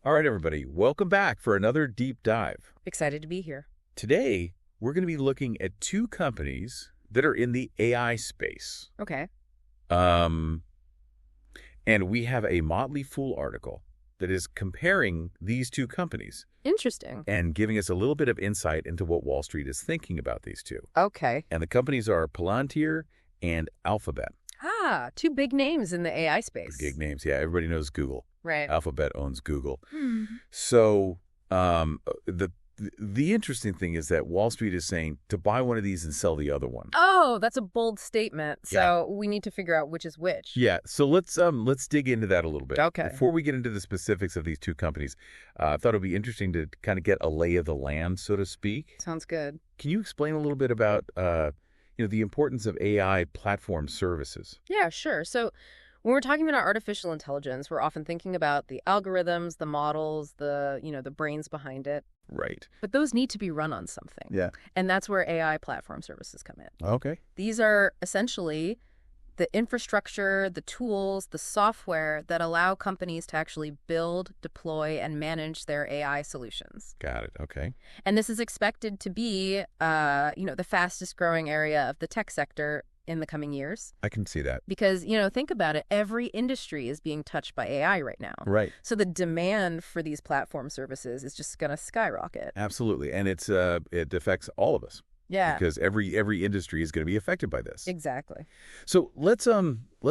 All right, everybody, welcome back for another deep dive. Excited to be here. Today, we're going to be looking at two companies that are in the AI space. Okay. And we have a Motley Fool article that is comparing these two companies Interesting. and giving us a little bit of insight into what Wall Street is thinking about these two. Okay. And the companies are Palantir and Alphabet. Ah, two big names in the AI space. Big names. Yeah, everybody knows Google. Right. Alphabet owns Google. Hmm. So the interesting thing is that Wall Street is saying to buy one of these and sell the other one. Oh, that's a bold statement. Yeah. So we need to figure out which is which. Yeah, so let's dig into that a little bit. Okay. Before we get into the specifics of these two companies, I thought it would be interesting to kind of get a lay of the land, so to speak. Sounds good. Can you explain a little bit about the importance of AI platform services? Yeah, sure. So when we're talking about artificial intelligence, we're often thinking about the algorithms, the models, the brains behind it. Right. But those need to be run on something. Yeah. And that's where AI platform services come in. Okay. These are essentially the infrastructure, the tools, the software that allow companies to actually build, deploy, and manage their AI solutions. Got it. Okay. And this is expected to be, the fastest growing area of the tech sector in the coming years. I can see that. Because, think about it, every industry is being touched by AI right now. Right. So the demand for these platform services is just going to skyrocket. Absolutely. And it affects all of us. Yeah. Because every industry is going to be affected by this. Exactly. So let's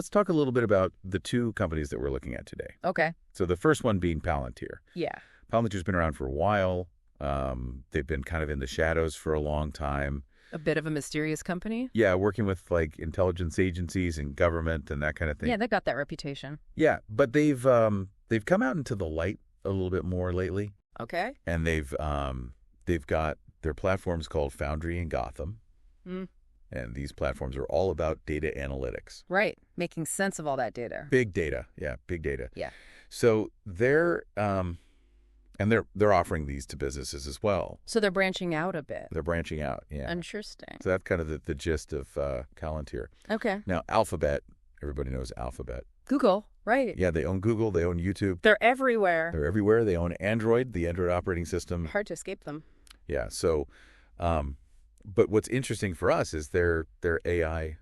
talk a little bit about the two companies that we're looking at today. Okay. So the first one being Palantir. Yeah. Palantir's been around for a while. They've been kind of in the shadows for a long time. A bit of a mysterious company. Yeah, working with like intelligence agencies and government and that kind of thing. Yeah, they got that reputation. Yeah, but they've come out into the light a little bit more lately, Okay. and they've got their platforms called Foundry and Gotham. Mm. And these platforms are all about data analytics. Right. Making sense of all that data. Big data. Yeah, big data. Yeah. So they're offering these to businesses as well. So they're branching out a bit. They're branching out. Yeah. Interesting. So that's kind of the gist of Palantir. Okay. Now, Alphabet, everybody knows Alphabet. Google, right. Yeah, they own Google. They own YouTube. They're everywhere. They're everywhere. They own Android, the Android operating system. Hard to escape them. Yeah. So, but what's interesting for us is their AI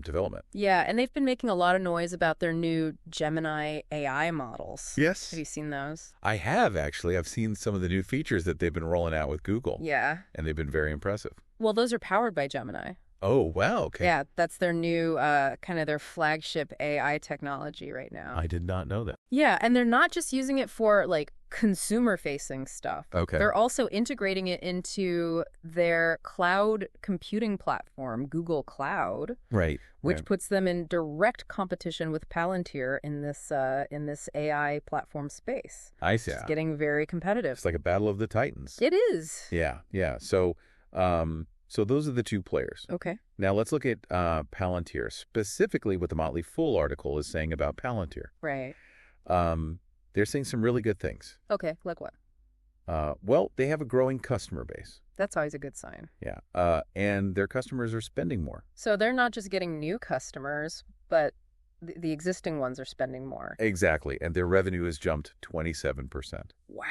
development. Yeah, and they've been making a lot of noise about their new Gemini AI models. Yes. Have you seen those? I have, actually. I've seen some of the new features that they've been rolling out with Google. Yeah. And they've been very impressive. Well, those are powered by Gemini. Oh, wow. Okay. Yeah, that's their new, kind of their flagship AI technology right now. I did not know that. Yeah, and they're not just using it for, consumer-facing stuff. Okay. They're also integrating it into their cloud computing platform, Google Cloud. Right. Which right. puts them in direct competition with Palantir in this AI platform space. I see. It's getting very competitive. It's like a battle of the titans. It is. Yeah. Yeah. So those are the two players. Okay. Now let's look at Palantir, specifically what the Motley Fool article is saying about Palantir. Right. They're saying some really good things. Okay. Like what? Well, they have a growing customer base. That's always a good sign. Yeah. And their customers are spending more. So they're not just getting new customers, but the existing ones are spending more. Exactly. And their revenue has jumped 27%. Wow.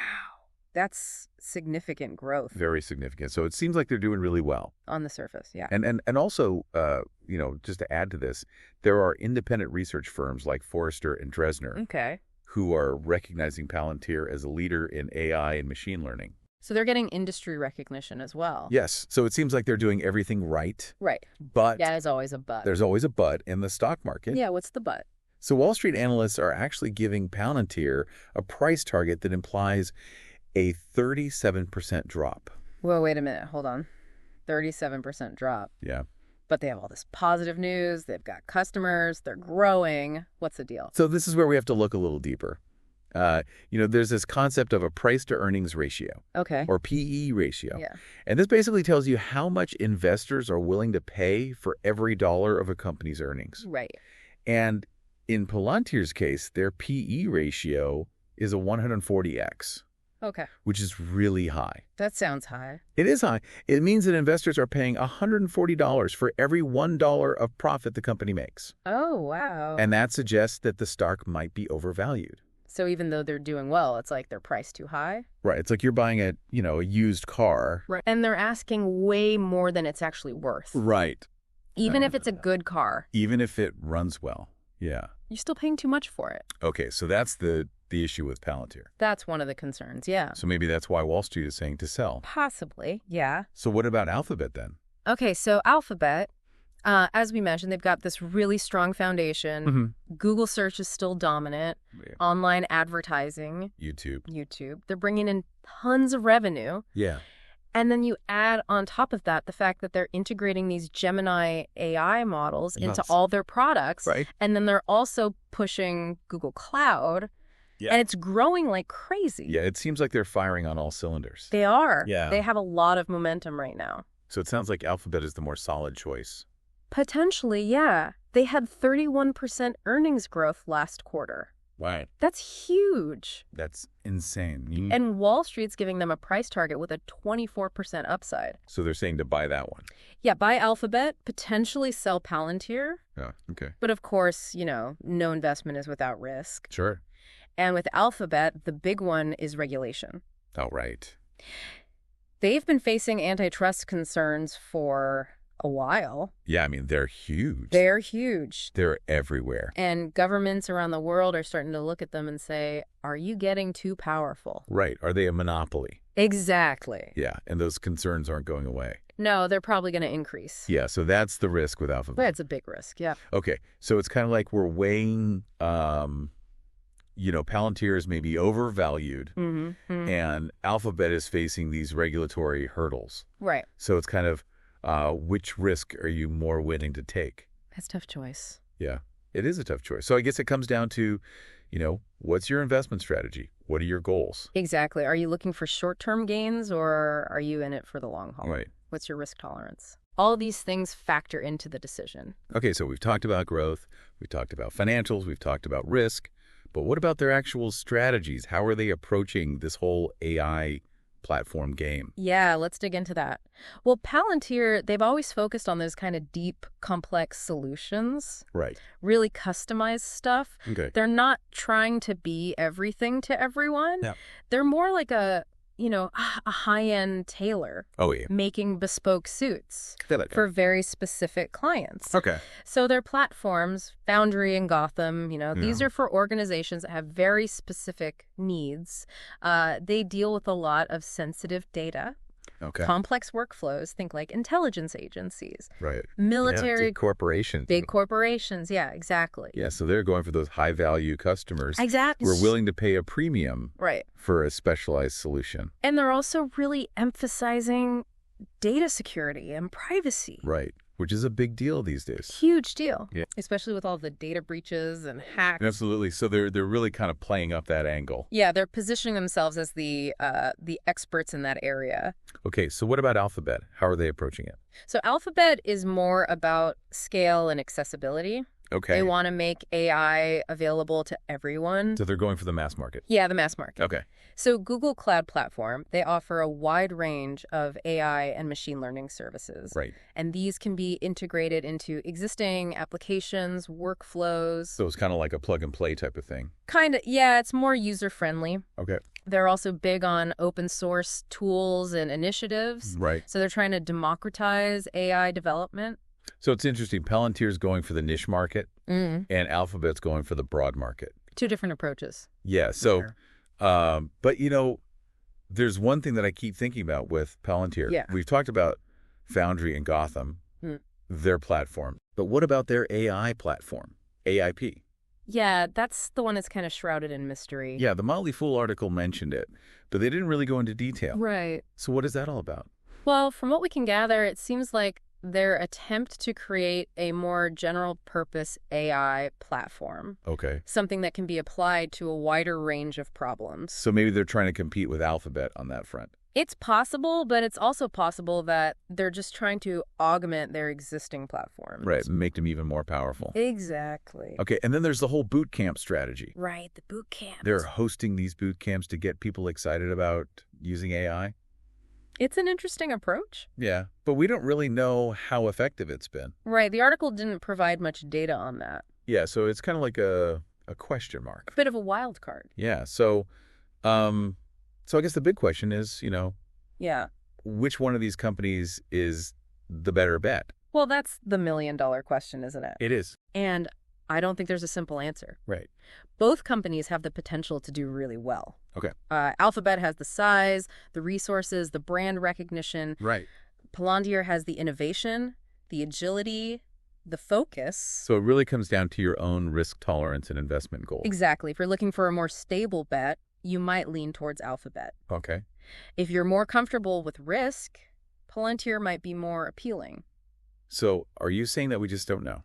That's significant growth. Very significant. So it seems like they're doing really well. On the surface, yeah. And also, just to add to this, there are independent research firms like Forrester and Dresner Okay. who are recognizing Palantir as a leader in AI and machine learning. So they're getting industry recognition as well. Yes. So it seems like they're doing everything right. Right. But Yeah, there's always a but. there's always a but in the stock market. Yeah, what's the but? So Wall Street analysts are actually giving Palantir a price target that implies a 37% drop. Well, wait a minute. Hold on. 37% drop. Yeah. But they have all this positive news. They've got customers. They're growing. What's the deal? So this is where we have to look a little deeper. There's this concept of a price to earnings ratio. Okay. Or PE ratio. Yeah. And this basically tells you how much investors are willing to pay for every dollar of a company's earnings. Right. And in Palantir's case, their PE ratio is a 140x. Okay. Which is really high. That sounds high. It is high. It means that investors are paying $140 for every $1 of profit the company makes. Oh, wow. And that suggests that the stock might be overvalued. So even though they're doing well, it's like they're priced too high. Right. It's like you're buying a used car. Right. And they're asking way more than it's actually worth. Right. Even if it's a good car. Even if it runs well. Yeah. You're still paying too much for it. Okay, so that's the issue with Palantir. That's one of the concerns, yeah. So maybe that's why Wall Street is saying to sell. Possibly, yeah. So what about Alphabet then? Okay, so Alphabet, as we mentioned, they've got this really strong foundation. Google search is still dominant. Yeah. Online advertising. YouTube. They're bringing in tons of revenue. Yeah. And then you add on top of that the fact that they're integrating these Gemini AI models into all their products. Right. And then they're also pushing Google Cloud. Yeah. And it's growing like crazy. Yeah, it seems like they're firing on all cylinders. They are. Yeah. They have a lot of momentum right now. So it sounds like Alphabet is the more solid choice. Potentially, yeah. They had 31% earnings growth last quarter. Right. That's huge. That's insane. And Wall Street's giving them a price target with a 24% upside. So they're saying to buy that one. Yeah, buy Alphabet, potentially sell Palantir. Yeah, okay. But of course, no investment is without risk. Sure. And with Alphabet, the big one is regulation. Oh, right. They've been facing antitrust concerns for a while. Yeah, I mean, they're huge. They're huge. They're everywhere. And governments around the world are starting to look at them and say, are you getting too powerful? Right. Are they a monopoly? Exactly. Yeah, and those concerns aren't going away. No, they're probably going to increase. Yeah, so that's the risk with Alphabet. But it's a big risk, yeah. Okay, so it's kind of like we're weighing, Palantir is maybe overvalued, and Alphabet is facing these regulatory hurdles. Right. So it's kind of, which risk are you more willing to take? That's a tough choice. Yeah, it is a tough choice. So I guess it comes down to, what's your investment strategy? What are your goals? Exactly. Are you looking for short-term gains or are you in it for the long haul? Right. What's your risk tolerance? All these things factor into the decision. Okay, so we've talked about growth, we've talked about financials, we've talked about risk, but what about their actual strategies? How are they approaching this whole AI platform game? Yeah, let's dig into that. Well, Palantir, they've always focused on those kind of deep, complex solutions. Right. Really customized stuff. Okay. They're not trying to be everything to everyone. Yeah. They're more like a high-end tailor. Oh, yeah. Making bespoke suits for very specific clients. Okay. So their platforms, Foundry and Gotham, these are for organizations that have very specific needs. They deal with a lot of sensitive data. Okay. Complex workflows, think like intelligence agencies. Right. Military. Big corporations. Big corporations, yeah, exactly. Yeah, so they're going for those high-value customers. Exactly. We're willing to pay a premium right. for a specialized solution. And they're also really emphasizing data security and privacy. Right, which is a big deal these days. Huge deal. Yeah. Especially with all the data breaches and hacks. Absolutely. So they're really kind of playing up that angle. Yeah, they're positioning themselves as the experts in that area. Okay, so what about Alphabet? How are they approaching it? So Alphabet is more about scale and accessibility. Okay. They want to make AI available to everyone. So they're going for the mass market. Yeah, the mass market. Okay. So Google Cloud Platform, they offer a wide range of AI and machine learning services. Right. And these can be integrated into existing applications, workflows. So it's kind of like a plug-and-play type of thing. Kind of, yeah, it's more user-friendly. Okay. They're also big on open source tools and initiatives. Right. So they're trying to democratize AI development. So it's interesting. Palantir's going for the niche market, and Alphabet's going for the broad market. Two different approaches. Yeah. So, but there's one thing that I keep thinking about with Palantir. Yeah. We've talked about Foundry and Gotham, their platform. But what about their AI platform, AIP? Yeah, that's the one that's kind of shrouded in mystery. Yeah, the Motley Fool article mentioned it, but they didn't really go into detail. Right. So what is that all about? Well, from what we can gather, it seems like their attempt to create a more general-purpose AI platform. Okay. Something that can be applied to a wider range of problems. So maybe they're trying to compete with Alphabet on that front. It's possible, but it's also possible that they're just trying to augment their existing platforms. Right, make them even more powerful. Exactly. Okay, and then there's the whole boot camp strategy. Right, the boot camp. They're hosting these boot camps to get people excited about using AI. It's an interesting approach. Yeah, but we don't really know how effective it's been. Right, the article didn't provide much data on that. Yeah, so it's kind of like a a question mark. A bit of a wild card. Yeah. So I guess the big question is, Yeah. which one of these companies is the better bet? Well, that's the million-dollar question, isn't it? It is. And I don't think there's a simple answer. Right. Both companies have the potential to do really well. Okay. Alphabet has the size, the resources, the brand recognition. Right. Palantir has the innovation, the agility, the focus. So it really comes down to your own risk tolerance and investment goal. Exactly. If you're looking for a more stable bet, you might lean towards Alphabet. Okay. If you're more comfortable with risk, Palantir might be more appealing. So are you saying that we just don't know?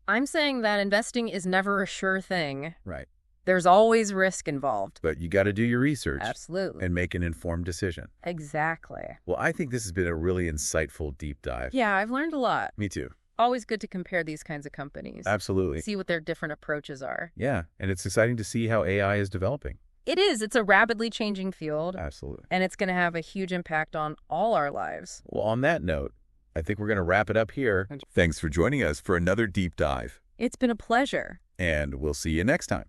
I'm saying that investing is never a sure thing. Right. There's always risk involved. But you got to do your research. Absolutely. And make an informed decision. Exactly. Well, I think this has been a really insightful deep dive. Yeah, I've learned a lot. Me too. Always good to compare these kinds of companies. Absolutely. See what their different approaches are. Yeah, and it's exciting to see how AI is developing. It is. It's a rapidly changing field. Absolutely. And it's going to have a huge impact on all our lives. Well, on that note, I think we're going to wrap it up here. Thanks for joining us for another deep dive. It's been a pleasure. And we'll see you next time.